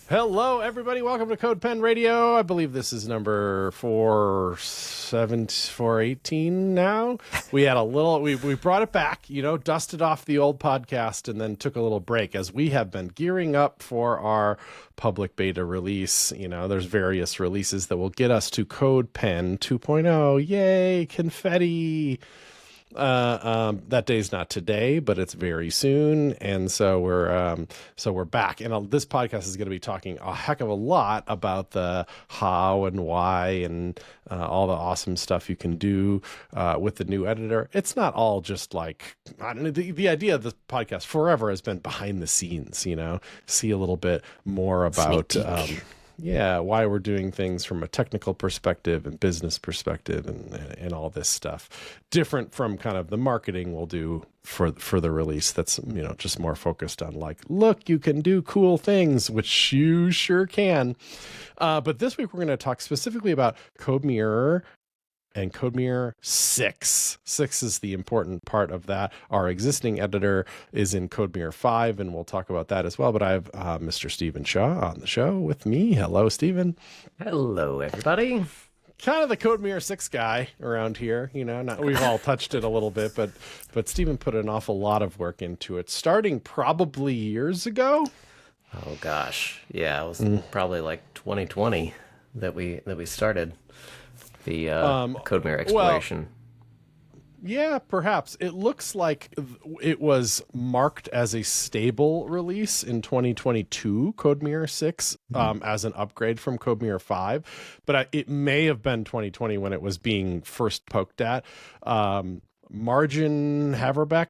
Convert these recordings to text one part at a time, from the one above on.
Hello, everybody. Welcome to CodePen Radio. I believe this is number 418 now. We had a little, we brought it back, dusted off the old podcast and then took a little break as we have been gearing up for our public beta release. There's various releases that will get us to CodePen 2.0. Yay, confetti. That day's not today, but it's very soon, and so we're back. And this podcast is going to be talking a heck of a lot about the how and why and all the awesome stuff you can do with the new editor. It's not all just like, I don't know, the idea of this podcast forever has been behind the scenes. See a little bit more about why we're doing things from a technical perspective and business perspective and all this stuff. Different from kind of the marketing we'll do for the release that's, just more focused on like, look, you can do cool things, which you sure can. But this week we're going to talk specifically about CodeMirror and CodeMirror 6. 6 is the important part of that. Our existing editor is in CodeMirror 5, and we'll talk about that as well. But I have Mr. Stephen Shaw on the show with me. Hello, Stephen. Hello, everybody. Kind of the CodeMirror 6 guy around here, we've all touched it a little bit, but Stephen put an awful lot of work into it, starting probably years ago. Oh gosh, yeah, it was probably like 2020 that we started the CodeMirror exploration. Yeah, perhaps. It looks like it was marked as a stable release in 2022, CodeMirror 6, as an upgrade from CodeMirror 5. But it may have been 2020 when it was being first poked at. Margin Haverbeck,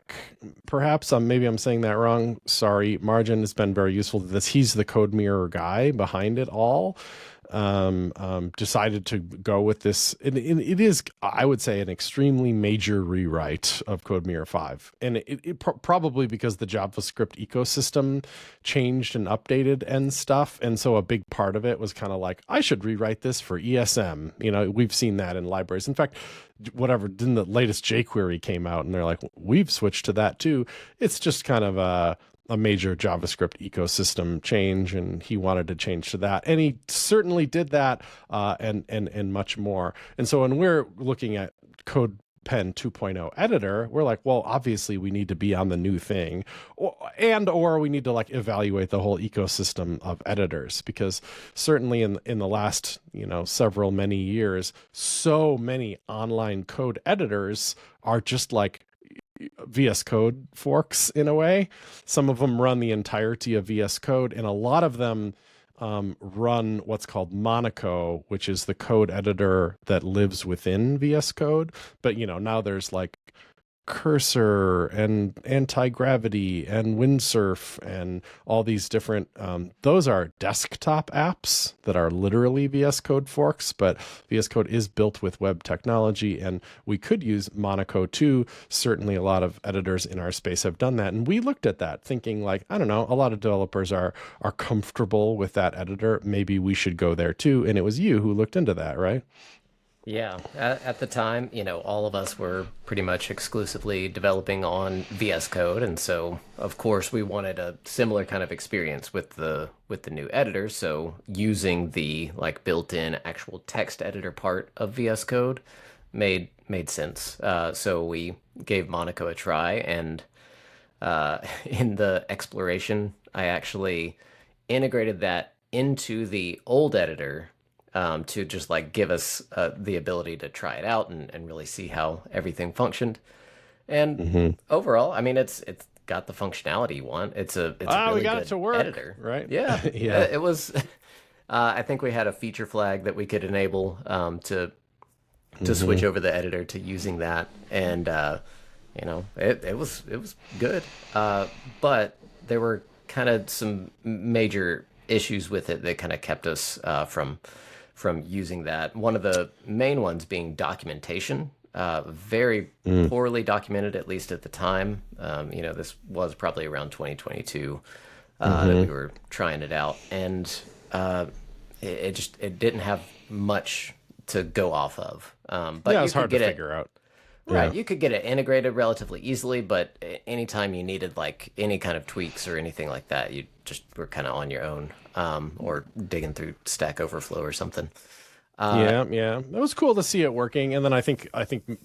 perhaps. Maybe I'm saying that wrong. Sorry. Margin has been very useful to this. He's the CodeMirror guy behind it all. Decided to go with this. It is, I would say, an extremely major rewrite of CodeMirror 5. And it probably because the JavaScript ecosystem changed and updated and stuff. And so a big part of it was kind of like, I should rewrite this for ESM. We've seen that in libraries. In fact, then the latest jQuery came out and they're like, we've switched to that too. It's just kind of a major JavaScript ecosystem change, and he wanted to change to that. And he certainly did that, and much more. And so when we're looking at CodePen 2.0 editor, we're like, well, obviously we need to be on the new thing, or we need to like evaluate the whole ecosystem of editors, because certainly in the last, many years, so many online code editors are just like VS Code forks in a way. Some of them run the entirety of VS Code, and a lot of them run what's called Monaco, which is the code editor that lives within VS Code. But now there's like Cursor and Anti-Gravity and Windsurf and all these different those are desktop apps that are literally VS Code forks, but VS Code is built with web technology, and we could use Monaco too. Certainly a lot of editors in our space have done that, and we looked at that thinking like, I don't know, a lot of developers are comfortable with that editor, maybe we should go there too. And it was you who looked into that, right? Yeah, at the time, all of us were pretty much exclusively developing on VS Code, and so of course we wanted a similar kind of experience with the new editor. So using the like built-in actual text editor part of VS Code made sense. So we gave Monaco a try, and in the exploration, I actually integrated that into the old editor. To just like give us the ability to try it out and really see how everything functioned. And overall, I mean, it's got the functionality you want. It's a really we got good it to work, editor, right? Yeah, yeah. It was. I think we had a feature flag that we could enable to switch over the editor to using that, and it was good. But there were kind of some major issues with it that kind of kept us from using that. One of the main ones being documentation. Very poorly documented, at least at the time. This was probably around 2022 that we were trying it out, and it didn't have much to go off of. But yeah, it's hard to figure out. Right, you could get it integrated relatively easily, but anytime you needed like any kind of tweaks or anything like that, you just were kind of on your own, or digging through Stack Overflow or something. Yeah. It was cool to see it working. And then I think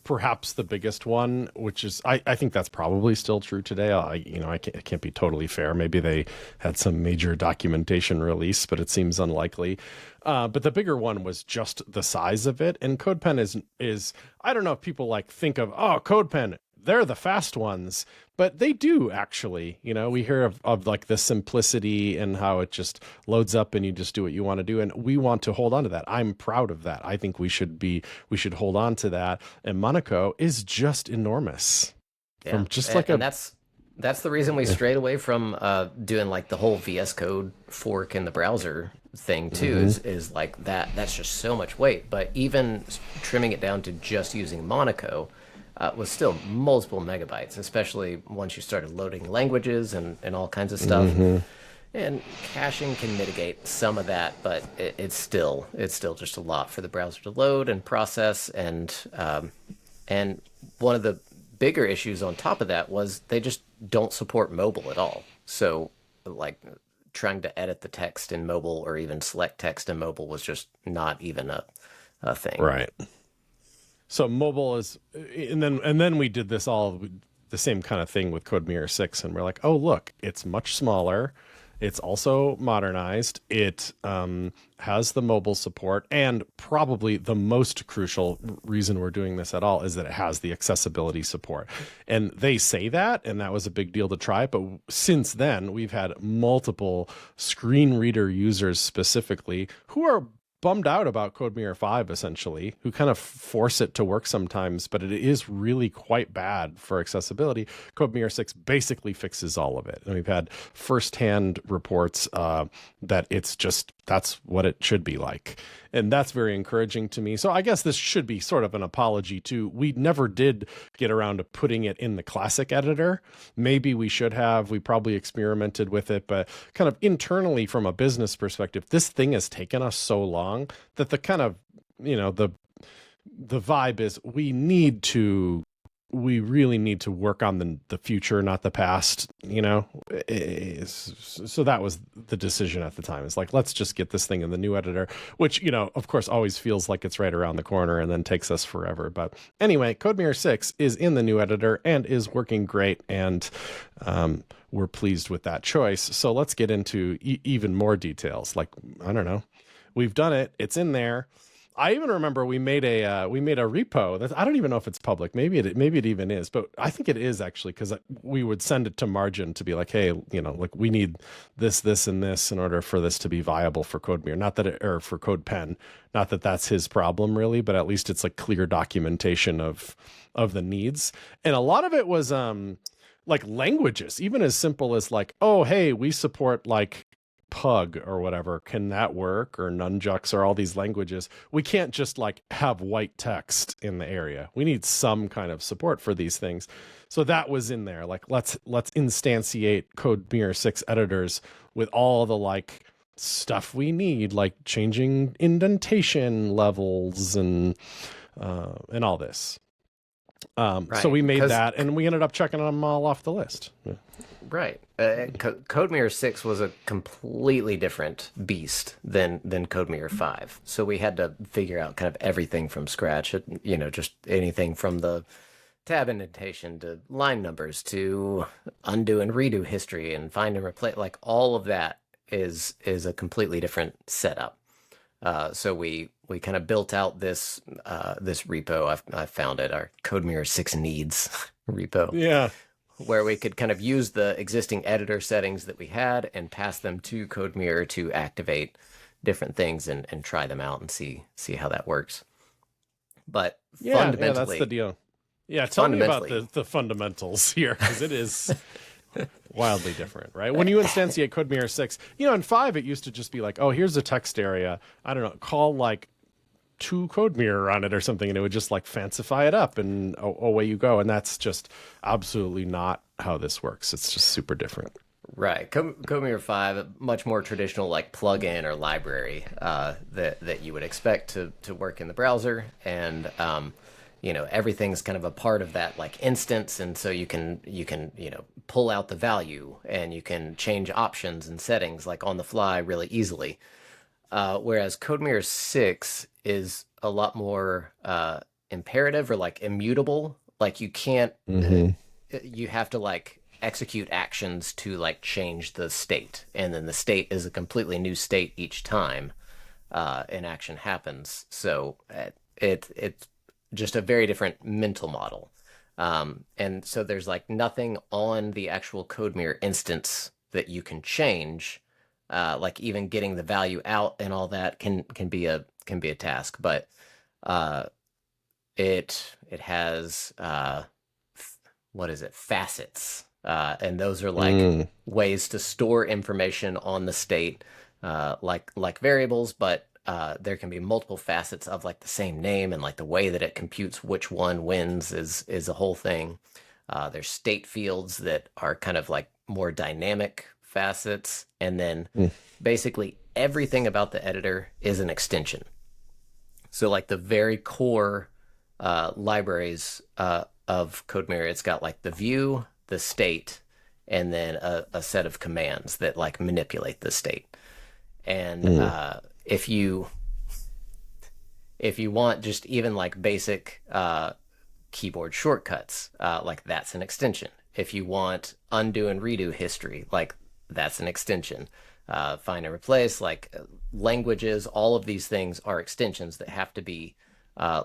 perhaps the biggest one, which is I think that's probably still true today. I can't be totally fair. Maybe they had some major documentation release, but it seems unlikely. But the bigger one was just the size of it. And CodePen is I don't know if people like think of, oh, CodePen, they're the fast ones, but they do actually. We hear of like the simplicity and how it just loads up and you just do what you want to do. And we want to hold on to that. I'm proud of that. I think we should hold on to that. And Monaco is just enormous. Yeah. From just and that's the reason we strayed away from doing like the whole VS Code fork in the browser thing too. Is like that's just so much weight. But even trimming it down to just using Monaco was still multiple megabytes, especially once you started loading languages and all kinds of stuff. And caching can mitigate some of that, but it's still just a lot for the browser to load and process. And one of the bigger issues on top of that was they just don't support mobile at all. So like trying to edit the text in mobile or even select text in mobile was just not even a thing. Right. So mobile is, and then we did this all the same kind of thing with CodeMirror 6, and we're like, oh look, it's much smaller, it's also modernized, it has the mobile support, and probably the most crucial reason we're doing this at all is that it has the accessibility support. And they say that, and that was a big deal to try, but since then we've had multiple screen reader users specifically who are bummed out about CodeMirror 5, essentially, who kind of force it to work sometimes, but it is really quite bad for accessibility. CodeMirror 6 basically fixes all of it. And we've had firsthand reports that that's what it should be like. And that's very encouraging to me. So I guess this should be sort of an apology too. We never did get around to putting it in the classic editor. Maybe we should have. We probably experimented with it, but kind of internally from a business perspective, this thing has taken us so long that the kind of, the vibe is we really need to work on the future, not the past, so that was the decision at the time. It's like, let's just get this thing in the new editor, which, of course, always feels like it's right around the corner and then takes us forever. But anyway, CodeMirror 6 is in the new editor and is working great. And we're pleased with that choice. So let's get into even more details. Like, I don't know, we've done it. It's in there. I even remember we made a repo that I don't even know if it's public. Maybe it even is, but I think it is actually, because we would send it to Margin to be like, hey, like we need this, and this in order for this to be viable for CodeMirror, or for CodePen. Not that that's his problem really, but at least it's like clear documentation of the needs. And a lot of it was like languages, even as simple as like, oh, hey, we support like Pug or whatever, can that work? Or Nunjucks, or all these languages. We can't just like have white text in the area. We need some kind of support for these things. So that was in there. Like, let's instantiate CodeMirror 6 editors with all the like stuff we need, like changing indentation levels and all this. Right. So we made that, and we ended up checking them all off the list. Yeah. Right. CodeMirror 6 was a completely different beast than CodeMirror 5. So we had to figure out kind of everything from scratch, just anything from the tab indentation to line numbers to undo and redo history and find and replace. Like, all of that is a completely different setup. So we kind of built out this repo. I found it, our CodeMirror 6 needs repo. Yeah. Where we could kind of use the existing editor settings that we had and pass them to CodeMirror to activate different things and try them out and see how that works. But fundamentally, yeah, that's the deal. Yeah, tell me about the fundamentals here, because it is wildly different, right? When you instantiate CodeMirror 6, in 5 it used to just be like, oh, here's a text area. I don't know, call like to CodeMirror on it or something, and it would just like fancify it up, and away you go. And that's just absolutely not how this works. It's just super different. Right. CodeMirror 5, a much more traditional like plugin or library that you would expect to work in the browser, and everything's kind of a part of that like instance, and so you can pull out the value and you can change options and settings like on the fly really easily. Whereas CodeMirror 6 is a lot more imperative or like immutable. Like you can't, you have to like execute actions to like change the state, and then the state is a completely new state each time an action happens. So it's just a very different mental model. And so there's like nothing on the actual CodeMirror instance that you can change. Like even getting the value out and all that can be a task, but it has what is it, facets, and those are like ways to store information on the state, like variables, but there can be multiple facets of like the same name, and like the way that it computes which one wins is a whole thing. There's state fields that are kind of like more dynamic facets, and then basically everything about the editor is an extension. So like the very core libraries of CodeMirror, it's got like the view, the state, and then a set of commands that like manipulate the state. And if you want just even like basic keyboard shortcuts, like that's an extension. If you want undo and redo history, like that's an extension. Find and replace, like languages, all of these things are extensions that have to be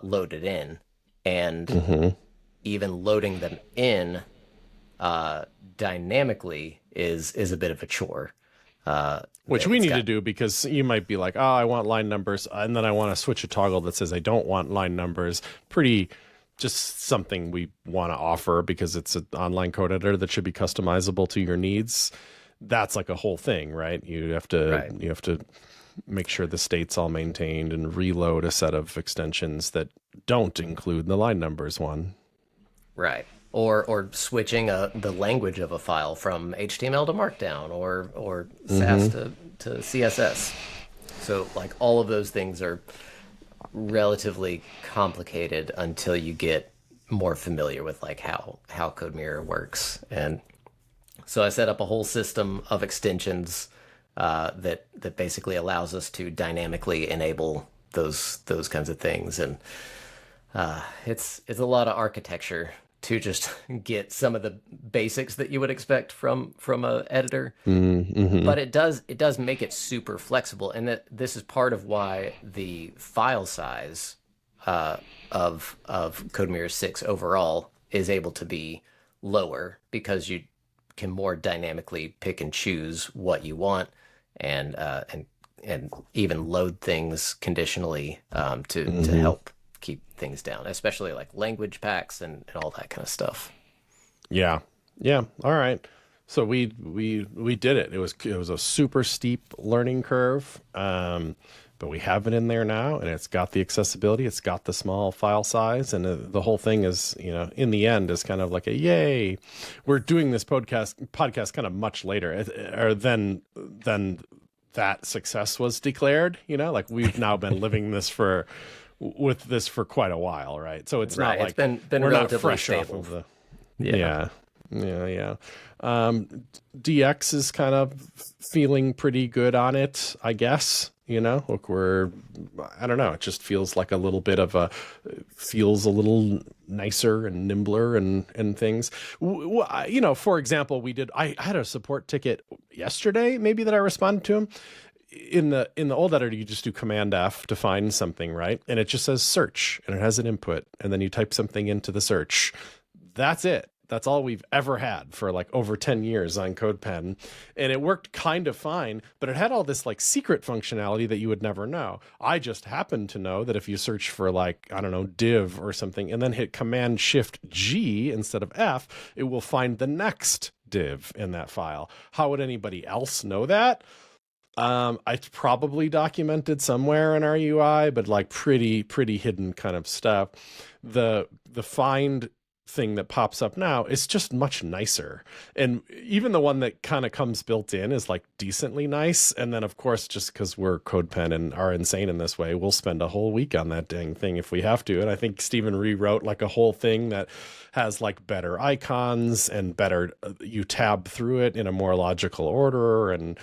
loaded in, and even loading them in dynamically is a bit of a chore. Which we need to do, because you might be like, oh, I want line numbers, and then I want to switch a toggle that says I don't want line numbers. Pretty just something we want to offer because it's an online code editor that should be customizable to your needs. That's like a whole thing, right? You have to make sure the state's all maintained and reload a set of extensions that don't include the line numbers one. Right. Or switching the language of a file from HTML to Markdown, or Sass to CSS. So like all of those things are relatively complicated until you get more familiar with like how CodeMirror works. And so I set up a whole system of extensions that basically allows us to dynamically enable those kinds of things. And it's a lot of architecture to just get some of the basics that you would expect from a editor. But it does make it super flexible, and that this is part of why the file size of CodeMirror 6 overall is able to be lower, because you can more dynamically pick and choose what you want, and even load things conditionally to help keep things down, especially like language packs and all that kind of stuff. Yeah. All right. So we did it. It was a super steep learning curve, but we have it in there now, and it's got the accessibility. It's got the small file size, and the whole thing is, in the end, is kind of like a yay. We're doing this podcast kind of much later, or than that success was declared. Like we've now been living this for quite a while, right? So it's not like it's been we're not relatively fresh stable. off of the yeah. DX is kind of feeling pretty good on it, I guess. Look, I don't know. It just feels like a little bit of feels a little nicer and nimbler and things. For example, I had a support ticket yesterday, maybe, that I responded to him. In the old editor, you just do Command F to find something, right? And it just says search, and it has an input, and then you type something into the search. That's it. That's all we've ever had for like over 10 years on CodePen. And it worked kind of fine, but it had all this like secret functionality that you would never know. I just happened to know that if you search for like, I don't know, div or something, and then hit Command Shift G instead of F, it will find the next div in that file. How would anybody else know that? It's probably documented somewhere in our UI, but like pretty hidden kind of stuff. The find thing that pops up now is just much nicer. And even the one that kind of comes built in is like decently nice. And then of course, just because we're CodePen and are insane in this way, we'll spend a whole week on that dang thing if we have to. And I think Stephen rewrote like a whole thing that has like better icons and better, you tab through it in a more logical order and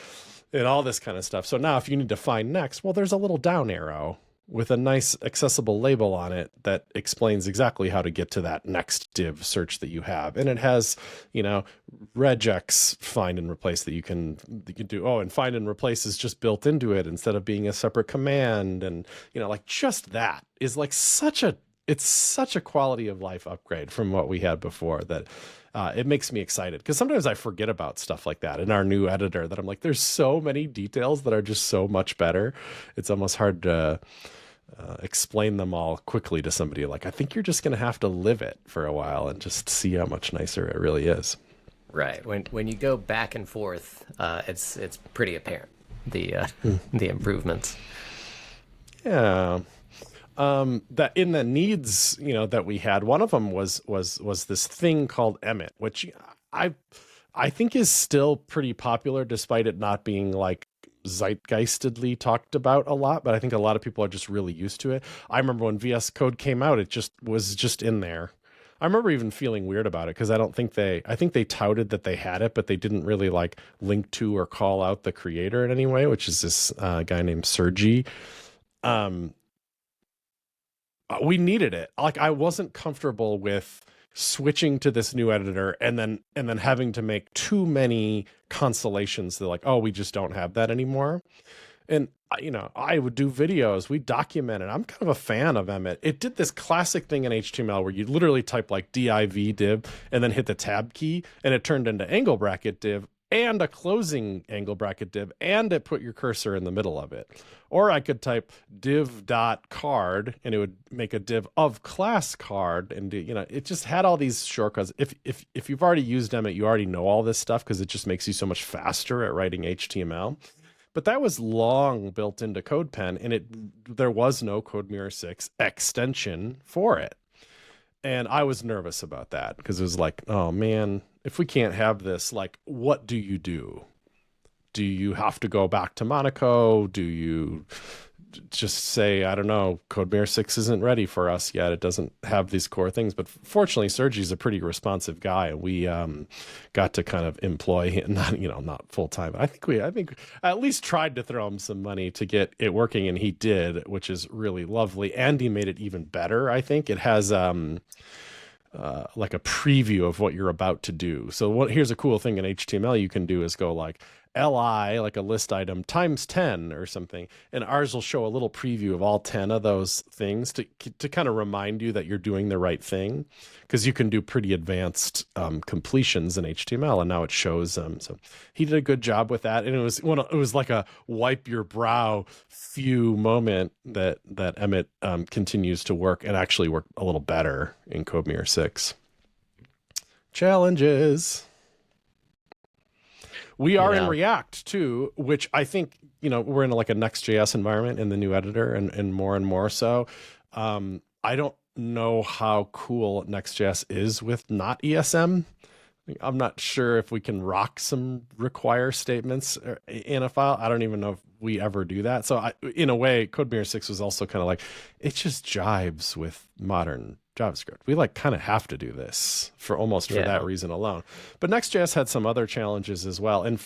all this kind of stuff. So now if you need to find next, well, there's a little down arrow with a nice accessible label on it that explains exactly how to get to that next div search that you have. And it has, regex find and replace that you can do. Oh, and find and replace is just built into it instead of being a separate command. And, like just that is like it's such a quality of life upgrade from what we had before that it makes me excited, because sometimes I forget about stuff like that in our new editor, that I'm like, there's so many details that are just so much better. It's almost hard to explain them all quickly to somebody. Like, I think you're just going to have to live it for a while and just see how much nicer it really is. Right. When you go back and forth, it's pretty apparent, the improvements. Yeah. That in the needs, that we had, one of them was this thing called Emmet, which I think is still pretty popular despite it not being like zeitgeistedly talked about a lot, but I think a lot of people are just really used to it. I remember when VS Code came out, it was just in there. I remember even feeling weird about it because I think they touted that they had it, but they didn't really like link to or call out the creator in any way, which is this guy named Sergi. We needed it. Like, I wasn't comfortable with switching to this new editor and then having to make too many consolations. They're like, oh, we just don't have that anymore. And I would do videos, we documented. I'm kind of a fan of Emmet. It did this classic thing in HTML where you literally type like div div and then hit the tab key, and it turned into angle bracket div and a closing angle bracket div, and it put your cursor in the middle of it. Or I could type div.card and it would make a div of class card, and it just had all these shortcuts. If you've already used Emmet, you already know all this stuff because it just makes you so much faster at writing HTML. But that was long built into CodePen, and there was no CodeMirror 6 extension for it. And I was nervous about that because it was like, oh man, if we can't have this, like, what do you do? Do you have to go back to Monaco? Do you just say, I don't know, CodeMirror 6 isn't ready for us yet. It doesn't have these core things. But fortunately, Sergi's a pretty responsive guy, and we got to kind of employ him, not full time. I think I at least tried to throw him some money to get it working, and he did, which is really lovely. And he made it even better. I think it has like a preview of what you're about to do. So here's a cool thing in HTML you can do is go like li, like a list item, times 10 or something. And ours will show a little preview of all 10 of those things to kind of remind you that you're doing the right thing, because you can do pretty advanced completions in HTML, and now it shows them. So he did a good job with that. And it was like a wipe your brow few moment that Emmet continues to work, and actually work a little better in CodeMirror 6. Challenges. We are in React too, which I think, we're in like a Next.js environment in the new editor, and more so. I don't know how cool Next.js is with not ESM. I'm not sure if we can rock some require statements in a file. I don't even know if we ever do that. So in a way, CodeMirror 6 was also kind of like, it just jives with modern JavaScript. We like kind of have to do this for that reason alone. But Next.js had some other challenges as well. And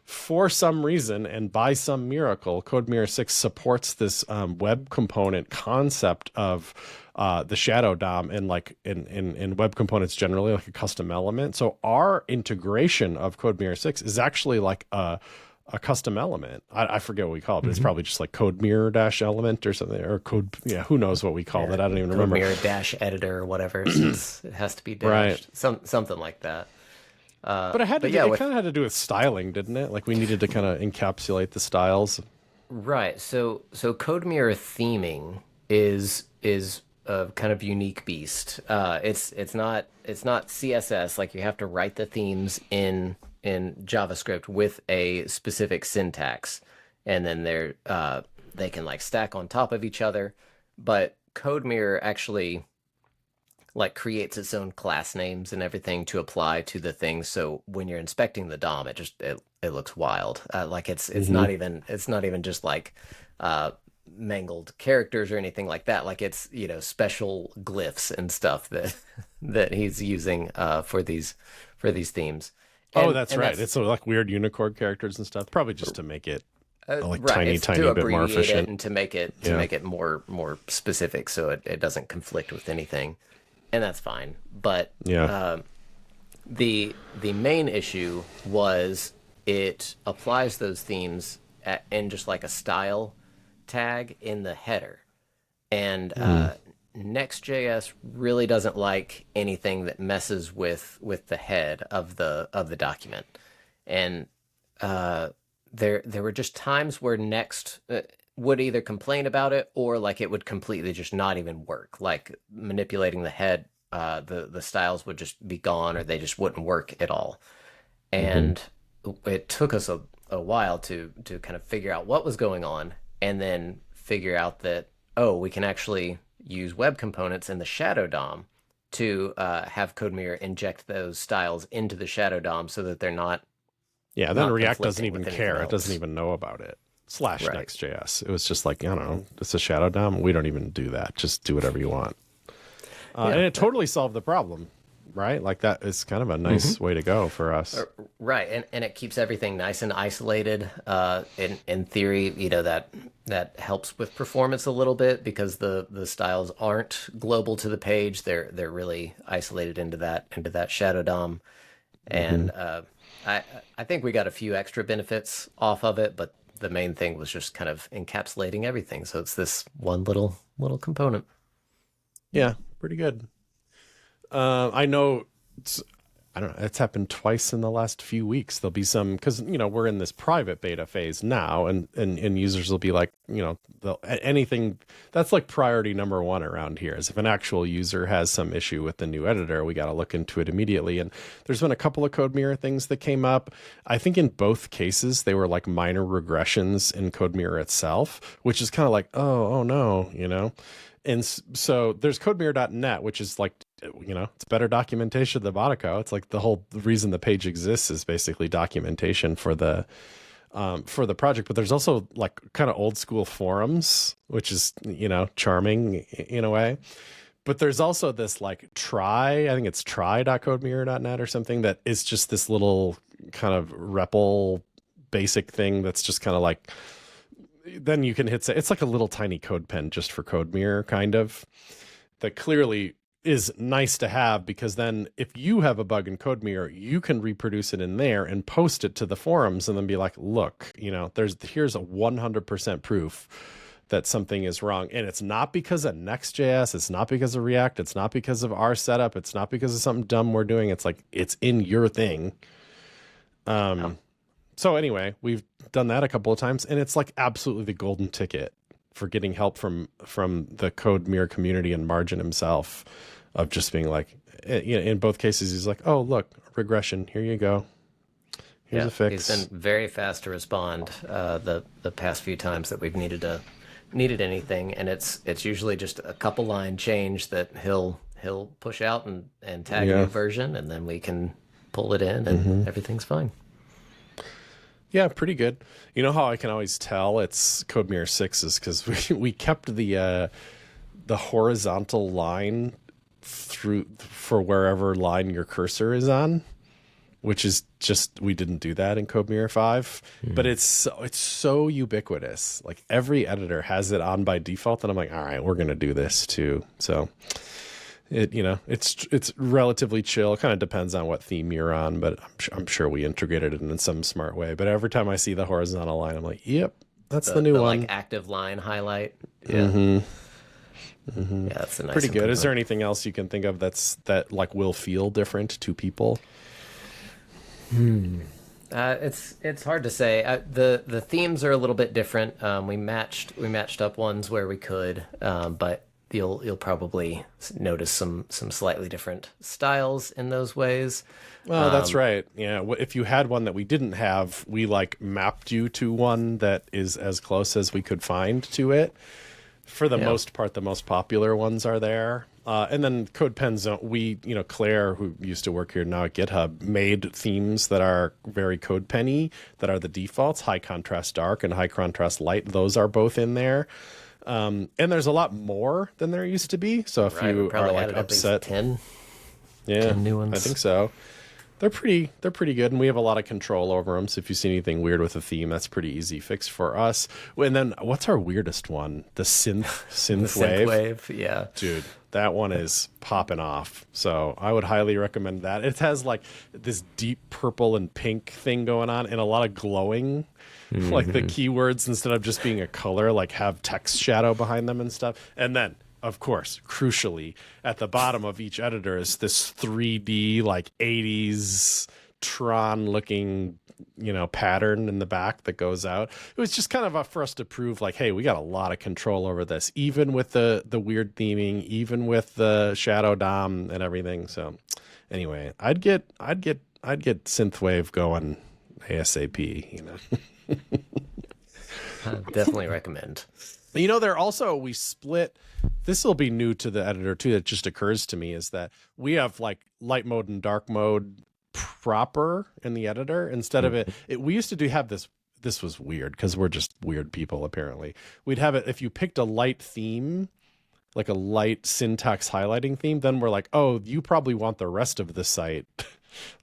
for some reason, and by some miracle, CodeMirror 6 supports this web component concept of the shadow DOM, and like in web components generally, like a custom element. So our integration of CodeMirror 6 is actually like a custom element. I forget what we call it, but it's probably just like CodeMirror -element or something, or who knows what we call it. I don't even remember. CodeMirror-editor or whatever, since it has to be dashed. Right. Something like that. But it had it kind of had to do with styling, didn't it? Like we needed to kind of encapsulate the styles. Right. So CodeMirror theming is a kind of unique beast. It's not CSS, like you have to write the themes in JavaScript with a specific syntax, and then they can like stack on top of each other. But CodeMirror actually like creates its own class names and everything to apply to the thing. So when you're inspecting the DOM, it looks wild. Like it's not even just like mangled characters or anything like that. Like it's, special glyphs and stuff that that he's using for these themes. That's right. It's like weird Unicode characters and stuff, probably just to make it like right. tiny bit more efficient, and to make it more specific, so it doesn't conflict with anything, and that's fine. But the main issue was it applies those themes in just like a style tag in the header, and Next.js really doesn't like anything that messes with the head of the document, and there were just times where Next would either complain about it or like it would completely just not even work. Like manipulating the head, the styles would just be gone or they just wouldn't work at all. And it took us a while to kind of figure out what was going on, and then figure out that, we can actually use web components in the shadow DOM to have CodeMirror inject those styles into the shadow DOM so that they're not. Yeah, then React doesn't even care. It doesn't even know about it. Right. Next.js. It was just like, I don't know, it's a shadow DOM. We don't even do that. Just do whatever you want. And it totally solved the problem, right? Like that is kind of a nice way to go for us. Right, and it keeps everything nice and isolated. In theory, that helps with performance a little bit because the styles aren't global to the page. They're really isolated into that shadow DOM, and I think we got a few extra benefits off of it, but the main thing was just kind of encapsulating everything. So it's this one little component. Yeah, pretty good. I know I don't know, it's happened twice in the last few weeks. There'll be some, because we're in this private beta phase now, and users will be like, anything that's like priority number one around here is if an actual user has some issue with the new editor, we got to look into it immediately. And there's been a couple of CodeMirror things that came up. I think in both cases they were like minor regressions in CodeMirror itself, which is kind of like, oh no, And so there's CodeMirror.net, which is like, it's better documentation than Monaco. It's like the whole reason the page exists is basically documentation for the project. But there's also like kind of old school forums, which is, charming in a way. But there's also this like I think it's try.codemirror.net or something that is just this little kind of REPL basic thing that's just kind of like, then you can it's like a little tiny CodePen just for CodeMirror kind of, that clearly is nice to have, because then if you have a bug in CodeMirror, you can reproduce it in there and post it to the forums and then be like, look, here's a 100% proof that something is wrong. And it's not because of Next.js, it's not because of React, it's not because of our setup, it's not because of something dumb we're doing. It's like, it's in your thing. So anyway, we've done that a couple of times, and it's like absolutely the golden ticket for getting help from the CodeMirror community and Margin himself, of just being like, in both cases, he's like, oh, look, regression, here you go. Here's a fix. He's been very fast to respond the past few times that we've needed anything, and it's usually just a couple line change that he'll push out and tag a new version, and then we can pull it in, and everything's fine. Yeah, pretty good. You know how I can always tell it's CodeMirror 6 is because we kept the horizontal line through for wherever line your cursor is on, which is just, we didn't do that in CodeMirror 5, but it's so ubiquitous. Like every editor has it on by default, and I'm like, all right, we're gonna do this too. So it's relatively chill. It kind of depends on what theme you're on, but I'm sure we integrated it in some smart way. But every time I see the horizontal line, I'm like, yep, that's the new one. Like active line highlight. Yeah. Yeah, that's a nice. Pretty good. Is there anything else you can think of that like will feel different to people? It's hard to say. The themes are a little bit different. We matched up ones where we could, but you'll probably notice some slightly different styles in those ways. Well, that's right. Yeah, if you had one that we didn't have, we like mapped you to one that is as close as we could find to it. for the most part, the most popular ones are there. And then CodePen's, Claire, who used to work here now at GitHub, made themes that are very CodePen-y, that are the defaults, high contrast dark and high contrast light. Those are both in there. And there's a lot more than there used to be. So if you are like upset, 10 10 new ones. I think so. They're pretty good, and we have a lot of control over them. So if you see anything weird with a theme, that's pretty easy fix for us. And then what's our weirdest one? The synth wave. Yeah, dude, that one is popping off. So I would highly recommend that. It has like this deep purple and pink thing going on, and a lot of glowing. Like the keywords, instead of just being a color, like have text shadow behind them and stuff. And then, of course, crucially, at the bottom of each editor is this 3D, like 80s Tron looking, pattern in the back that goes out. It was just kind of for us to prove like, hey, we got a lot of control over this, even with the weird theming, even with the shadow DOM and everything. So anyway, I'd get synthwave going ASAP, I definitely recommend. They're also, we split, this will be new to the editor too, that just occurs to me, is that we have like light mode and dark mode proper in the editor instead of it. We used to have this was weird because we're just weird people apparently. We'd have it, if you picked a light theme, like a light syntax highlighting theme, then we're like, oh, you probably want the rest of the site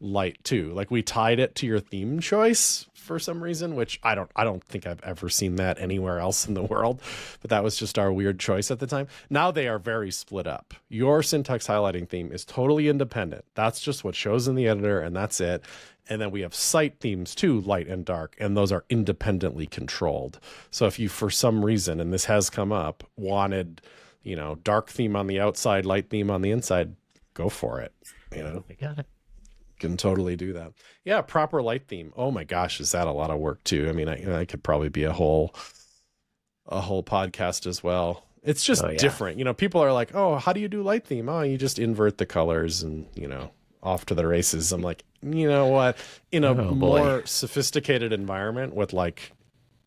light too. Like we tied it to your theme choice for some reason, which I don't think I've ever seen that anywhere else in the world, but that was just our weird choice at the time. Now they are very split up. Your syntax highlighting theme is totally independent. That's just what shows in the editor, and that's it. And then we have site themes too, light and dark, and those are independently controlled. So if you, for some reason, and this has come up, wanted, dark theme on the outside, light theme on the inside, go for it. We got it. Can totally do that. Yeah, proper light theme. Oh my gosh, is that a lot of work too? I mean, I could probably be a whole podcast as well. It's just different. People are like, oh, how do you do light theme? Oh, you just invert the colors and, off to the races. I'm like, you know what? In a more sophisticated environment with like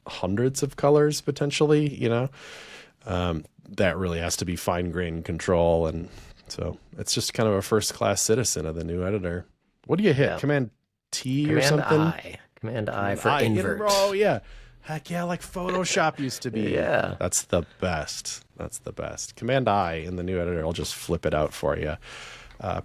hundreds of colors potentially, that really has to be fine-grained control. And so it's just kind of a first-class citizen of the new editor. What do you hit? Command T or something? Command I for invert. Oh, yeah. Heck yeah, like Photoshop used to be. Yeah. That's the best. Command I in the new editor will just flip it out for you.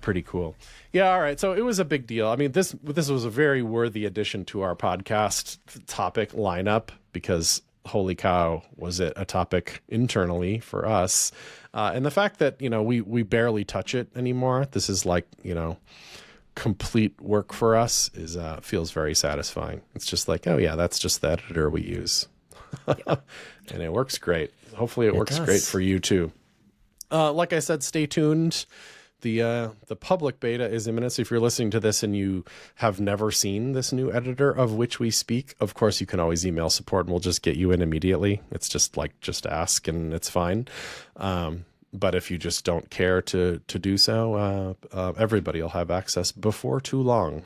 Pretty cool. Yeah, all right. So it was a big deal. I mean, this was a very worthy addition to our podcast topic lineup because, holy cow, was it a topic internally for us. And the fact that, we barely touch it anymore. This is like, complete work for us is feels very satisfying. It's just like, oh yeah, that's just the editor we use. And it works great. Hopefully it works great for you too. Like I said, stay tuned. The public beta is imminent. So if you're listening to this and you have never seen this new editor of which we speak, of course you can always email support and we'll just get you in immediately. It's just ask and it's fine. But if you just don't care to do so, everybody will have access before too long.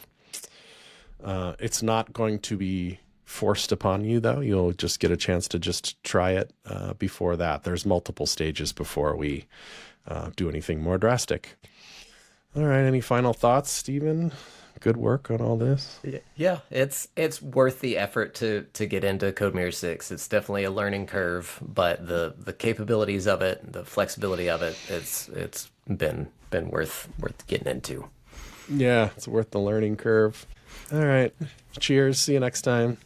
It's not going to be forced upon you, though. You'll just get a chance to just try it before that. There's multiple stages before we do anything more drastic. All right. Any final thoughts, Stephen? Good work on all this. Yeah, it's worth the effort to get into CodeMirror 6. It's definitely a learning curve, but the capabilities of it, the flexibility of it, it's been worth getting into. Yeah, it's worth the learning curve. All right. Cheers. See you next time.